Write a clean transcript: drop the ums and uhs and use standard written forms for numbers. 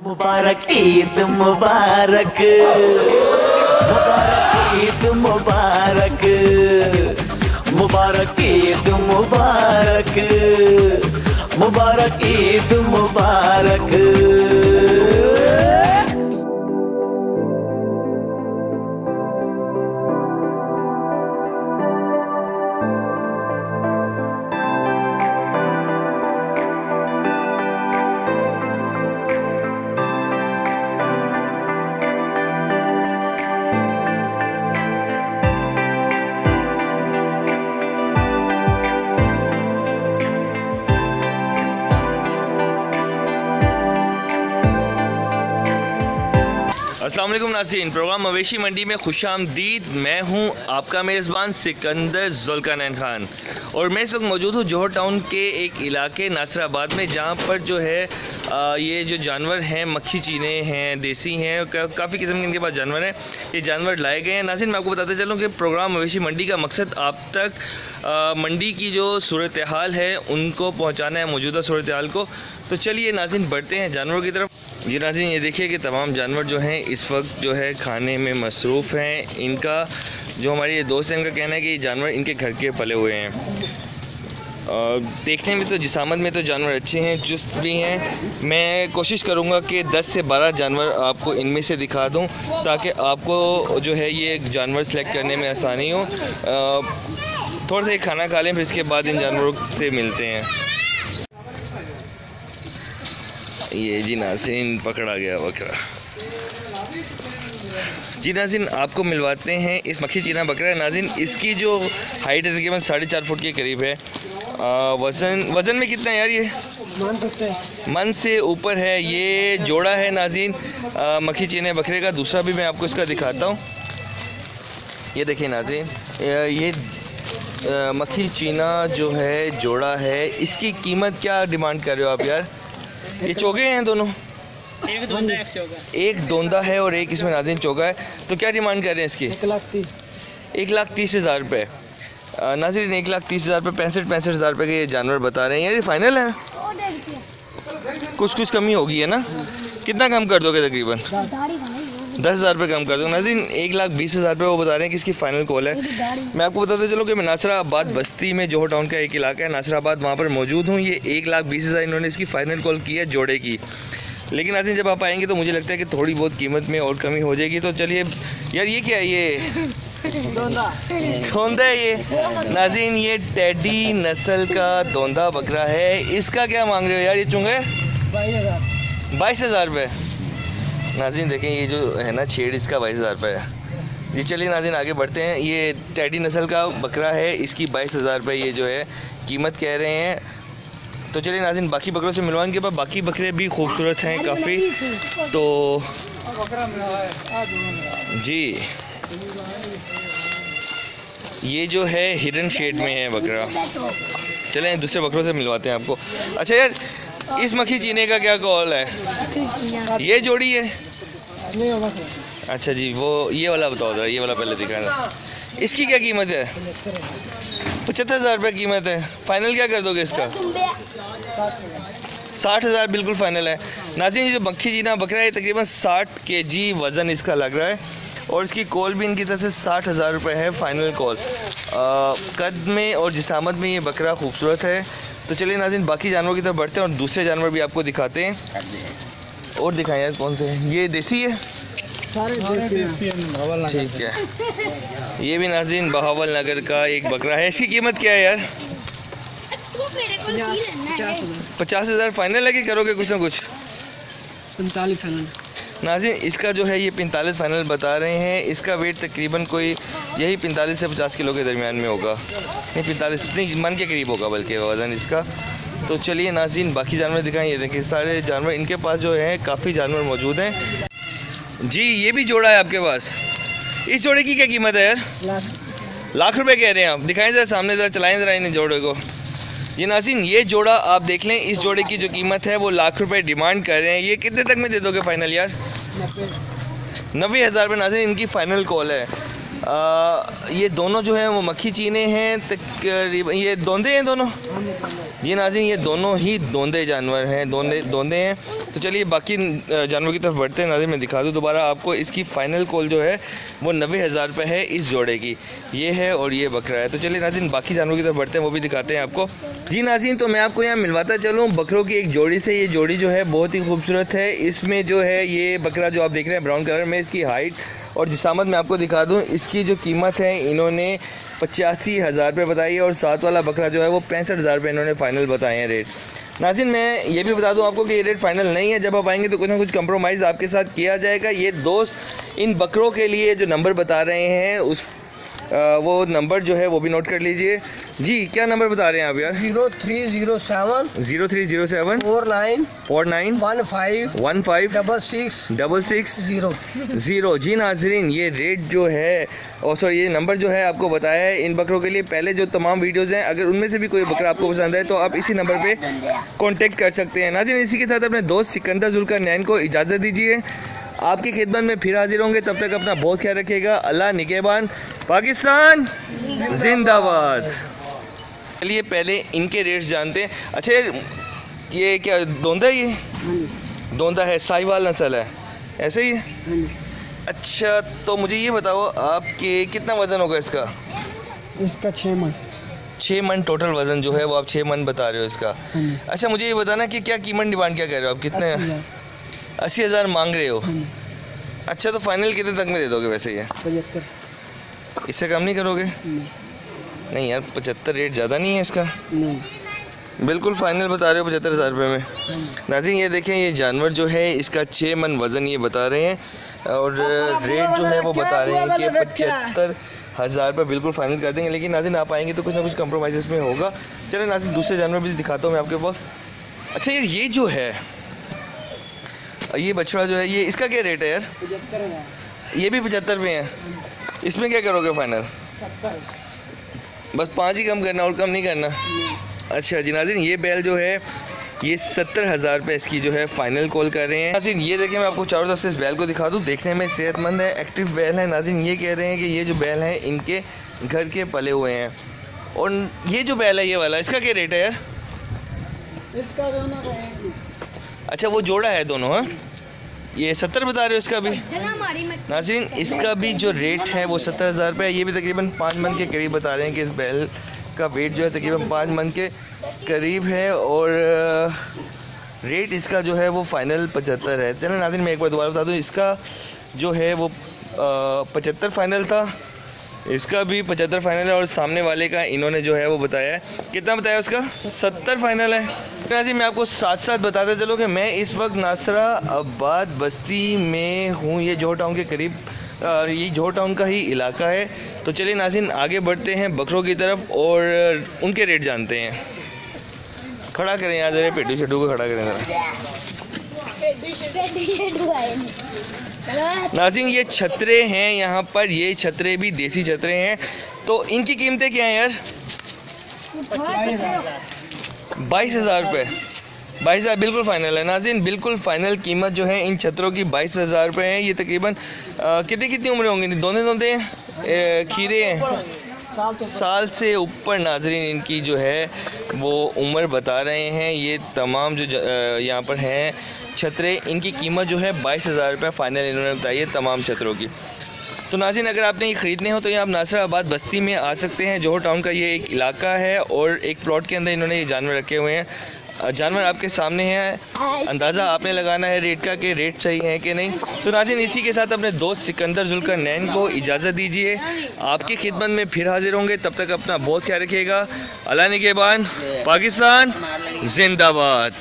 मुबारक ईद मुबारक, मुबारक ईद मुबारक, मुबारक ईद मुबारक, मुबारक ईद मुबारक। अस्सलाम वालेकुम नाज़रीन, प्रोग्राम मवेशी मंडी में खुशामदीद। मैं हूं आपका मेज़बान सिकंदर ज़ुल्करनैन ख़ान और मैं इस वक्त मौजूद हूं जौहर टाउन के एक इलाके नासिराबाद में, जहां पर जो है ये जो जानवर हैं, मक्खी चीने हैं, देसी हैं, काफ़ी किस्म के इनके पास जानवर हैं। ये जानवर लाए गए हैं। नाज़रीन, मैं आपको बताते चलूँ कि प्रोग्राम मवेशी मंडी का मकसद आप तक मंडी की जो सूरत हाल है उनको पहुँचाना है, मौजूदा सूरत हाल को। तो चलिए नाज़रीन बढ़ते हैं जानवरों की तरफ। जी नाज़रीन, ये देखिए कि तमाम जानवर जो हैं इस वक्त जो है खाने में मसरूफ़ हैं। इनका जो हमारे ये दोस्त हैं, इनका कहना है कि ये जानवर इनके घर के पले हुए हैं। देखने में तो जिसामत में तो जानवर अच्छे हैं, चुस्त भी हैं। मैं कोशिश करूंगा कि 10 से 12 जानवर आपको इनमें से दिखा दूं ताकि आपको जो है ये जानवर सेलेक्ट करने में आसानी हो। थोड़ा सा खाना खा लें, फिर इसके बाद इन जानवरों से मिलते हैं। ये जी नाज़रीन पकड़ा गया बकरा। जी नाज़रीन, आपको मिलवाते हैं इस मक्खी चीना बकरा है। नाज़रीन, इसकी जो हाइट है तकरीबन 4.5 फुट के करीब है। वज़न में कितना है यार? ये मन से ऊपर है। ये जोड़ा है नाज़रीन मक्खी चीने बकरे का। दूसरा भी मैं आपको इसका दिखाता हूँ। ये देखिए नाज़रीन, ये मक्खी चीना जो है जोड़ा है। इसकी कीमत क्या डिमांड कर रहे हो आप यार? ये चोगे हैं दोनों? एक दोंदा है और एक इसमें नाज़रीन चोगा है। तो क्या डिमांड कर रहे हैं इसकी? 1,30,000 रुपये। नाज़रीन 1,30,000 रुपये, 65 हज़ार रुपये के ये जानवर बता रहे हैं। ये फाइनल है? कुछ कमी होगी है ना? कितना कम कर दोगे? तकरीबन 10,000 रुपये कम कर दो। नाज़रीन 1,20,000 रुपये वो बता रहे हैं कि इसकी फ़ाइनल कॉल है। मैं आपको बताते चलो कि मैं नासिराबाद बस्ती में जौहर टाउन का एक इलाका है नासिराबाद, वहाँ पर मौजूद हूँ। ये 1,20,000 इन्होंने इसकी फ़ाइनल कॉल की है जोड़े की। लेकिन नाज़रीन जब आप आएंगे तो मुझे लगता है कि थोड़ी बहुत कीमत में और कमी हो जाएगी। तो चलिए यार, ये क्या है? ये धोंदा है ये। नाज़रीन ये टेडी नस्ल का धोंदा बकरा है। इसका क्या मांग रहे हो यार? ये चुंगे 22,000 रुपये। नाज़रीन देखें, ये जो है ना छेड़, इसका 22,000 रुपये है। जी चलिए नाज़रीन आगे बढ़ते हैं। ये टेडी नस्ल का बकरा है, इसकी 22,000 रुपये ये जो है कीमत कह रहे हैं। तो चलिए नाज़रीन बाकी बकरों से मिलवाने के बाद, बाकी बकरे भी खूबसूरत हैं काफ़ी। तो जी ये जो है हिरन शेड में है बकरा। चलें दूसरे बकरों से मिलवाते हैं आपको। अच्छा यार, इस मक्खी चीने का क्या कॉल है? ये जोड़ी है? अच्छा जी, वो ये वाला बताओ ज़रा, ये वाला पहले दिखाना। इसकी क्या कीमत है? 75,000 रुपये कीमत है। फ़ाइनल क्या कर दोगे इसका? 60,000 बिल्कुल फ़ाइनल है। नाज़रीन ये जो मक्खी चीना बकरा है तकरीबन 60 kg वज़न इसका लग रहा है और इसकी कॉल भी इनकी तरफ से 60,000 रुपये है फ़ाइनल कॉल। कद में और जिसामत में ये बकरा खूबसूरत है। तो चलिए नाज़रीन बाकी जानवरों की तरफ बढ़ते हैं और दूसरे जानवर भी आपको दिखाते हैं। और दिखाएं यार कौन से हैं? ये देसी है? ठीक है। ये भी नाज़रीन बहावल नगर का एक बकरा है। इसकी कीमत क्या है यार? 50,000 फाइनल है कि करोगे कुछ ना कुछ? 45 फाइनल। नाज़रीन इसका जो है ये 45 फाइनल बता रहे हैं। इसका वेट तकरीबन कोई यही 45 से 50 किलो के दरमियान में होगा। नहीं 45 नहीं, मन के करीब होगा बल्कि वज़न इसका। तो चलिए नाज़रीन बाकी जानवर दिखाएं। ये देखिए सारे जानवर इनके पास जो है काफ़ी जानवर मौजूद हैं। जी ये भी जोड़ा है आपके पास। इस जोड़े की क्या कीमत है यार? लाख रुपए कह रहे हैं आप। दिखाएं ज़रा सामने, ज़रा चलाएं ज़रा इन जोड़े को। ये नाज़रीन ये जोड़ा आप देख लें, इस जोड़े की जो कीमत है वो लाख रुपए डिमांड कर रहे हैं। ये कितने तक में दे दोगे फ़ाइनल यार? 90,000 रुपये नाज़रीन इनकी फ़ाइनल कॉल है। ये दोनों जो है वो मक्खी चीने हैं तकरीबन, ये दोंदे हैं दोनों। ये नाज़रीन ये दोनों ही दोंदे जानवर हैं, दोंदे हैं। तो चलिए बाकी जानवर की तरफ बढ़ते हैं। नाज़रीन मैं दिखा दूँ दोबारा आपको, इसकी फ़ाइनल कॉल जो है वो 90,000 रुपये है इस जोड़े की। ये है और ये बकरा है। तो चलिए नाज़रीन बाकी जानवरों की तरफ बढ़ते हैं, वो भी दिखाते हैं आपको। जी नाज़रीन तो मैं आपको यहाँ मिलवाता चलूँ बकरों की एक जोड़ी से। ये जोड़ी जो है बहुत ही खूबसूरत है। इसमें जो है ये बकरा जो आप देख रहे हैं ब्राउन कलर में, इसकी हाइट और जिसामत मैं आपको दिखा दूं। इसकी जो कीमत है इन्होंने 85,000 रुपये बताई है और साथ वाला बकरा जो है वो 65,000 रुपये इन्होंने फ़ाइनल बताए हैं रेट। नाज़रीन मैं ये भी बता दूं आपको कि ये रेट फाइनल नहीं है, जब आप आएंगे तो कुछ ना कुछ कंप्रोमाइज़ आपके साथ किया जाएगा। ये दोस्त इन बकरों के लिए जो नंबर बता रहे हैं वो नंबर जो है वो भी नोट कर लीजिए। जी क्या नंबर बता रहे हैं आप यार? 0307 0307 49 49 15 15 66 0। जी नाज़रीन ये रेट जो है और सॉरी ये नंबर जो है आपको बताया है इन बकरों के लिए। पहले जो तमाम वीडियोज़ हैं अगर उनमें से भी कोई बकरा आपको पसंद है तो आप इसी नंबर पे कांटेक्ट कर सकते हैं। नाज़रीन इसी के साथ अपने दोस्त सिकंदर जुल्कारनैन को इजाज़त दीजिए। आपकी खिदमत में फिर हाजिर होंगे, तब तक अपना बहुत ख्याल रखिएगा। अल्लाह निगहबान, पाकिस्तान जिंदाबाद। चलिए पहले इनके रेट्स जानते हैं। अच्छा ये क्या दोंदा है? ये दोंदा है, साहिवाल नस्ल है, ऐसे ही है? अच्छा तो मुझे ये बताओ आपके कितना वज़न होगा इसका? इसका 6 मन। 6 मन टोटल वज़न जो है वो आप 6 मन बता रहे हो इसका। अच्छा मुझे ये बताना कि क्या कीमत डिमांड क्या कह रहे हो आप? कितने? 80,000 मांग रहे हो? अच्छा तो फाइनल कितने तक में दे दोगे वैसे? ये 75। इससे कम नहीं करोगे? नहीं यार 75 रेट ज़्यादा नहीं है इसका? नहीं बिल्कुल फाइनल बता रहे हो 75,000 रुपये में। नाज़रीन ये देखें ये जानवर जो है इसका 6 मन वज़न ये बता रहे हैं और रेट जो है वो बता रहे हैं कि 75,000 रुपये बिल्कुल फाइनल कर देंगे। लेकिन नाज़रीन आप आएंगे तो कुछ ना कुछ कंप्रोमाइज़ में होगा। चलो नाज़रीन दूसरे जानवर भी दिखाता हूँ मैं आपके पास। अच्छा यार ये जो है ये बछड़ा जो है ये इसका क्या रेट है यार? 75,000। ये भी 75 में है। इसमें क्या करोगे फाइनल? 70। बस 5 ही कम करना और कम नहीं करना? अच्छा जी नाज़रीन ये बैल जो है ये 70,000 रुपये इसकी जो है फ़ाइनल कॉल कर रहे हैं। नाज़रीन ये देखिए मैं आपको चारों तरफ से इस बैल को दिखा दूँ। देखने में सेहतमंद है, एक्टिव बैल है। नाज़रीन ये कह रहे हैं कि ये जो बैल हैं इनके घर के पले हुए हैं। और ये जो बैल है ये वाला इसका क्या रेट है यार? इसका दोनों का एक ही। अच्छा वो जोड़ा है दोनों? हाँ ये 70 बता रहे हो इसका भी? नाज़रीन इसका भी जो रेट है वो 70,000 रुपये है। ये भी तकरीबन 5 मन के करीब बता रहे हैं कि इस बैल का वेट जो है तकरीबन 5 मन के करीब है और रेट इसका जो है वो फ़ाइनल 75 है। चलो नाज़रीन मैं एक बार दोबारा बता दूँ, इसका जो है वो 75 फ़ाइनल था, इसका भी 75 फ़ाइनल है और सामने वाले का इन्होंने जो है वो बताया है, कितना बताया उसका? 70 फ़ाइनल है। नाज़रीन मैं आपको साथ साथ बताते चलो कि मैं इस वक्त नासरा आबाद बस्ती में हूँ। ये जोहर टाउन के करीब ये जोहर टाउन का ही इलाका है। तो चलिए नाज़रीन आगे बढ़ते हैं बकरों की तरफ और उनके रेट जानते हैं। खड़ा करें यहाँ ज़रा पेटू शेटू को खड़ा करें ज़रा। नाज़रीन ये छतरे हैं यहाँ पर, ये छतरे भी देसी छतरे हैं। तो इनकी कीमतें क्या हैं यार? 22,000 रुपये। 22,000 बिल्कुल फ़ाइनल है नाज़रीन, बिल्कुल फ़ाइनल कीमत जो है इन छतरों की 22,000 रुपये है। ये तकरीबन कितनी उम्र होंगी? दोनों खीरे हैं, साल से ऊपर नाज़रीन इनकी जो है वो उम्र बता रहे हैं। ये तमाम जो यहाँ पर हैं छतरे, इनकी कीमत जो है 22,000 रुपये फ़ाइनल इन्होंने बताई है तमाम छतरों की। तो नाज़रीन अगर आपने ये ख़रीदने हो तो ये आप नासर आबाद बस्ती में आ सकते हैं। जोहर टाउन का ये एक इलाका है और एक प्लॉट के अंदर इन्होंने ये जानवर रखे हुए हैं। जानवर आपके सामने हैं, अंदाज़ा आपने लगाना है रेट का कि रेट सही है कि नहीं। तो नाज़रीन इसी के साथ अपने दोस्त सिकंदर जुल्कारनैन को इजाज़त दीजिए। आपकी खिदमत में फिर हाजिर होंगे, तब तक अपना बहुत ख्याल रखिएगा। अल्लाह निगहबान, पाकिस्तान जिंदाबाद।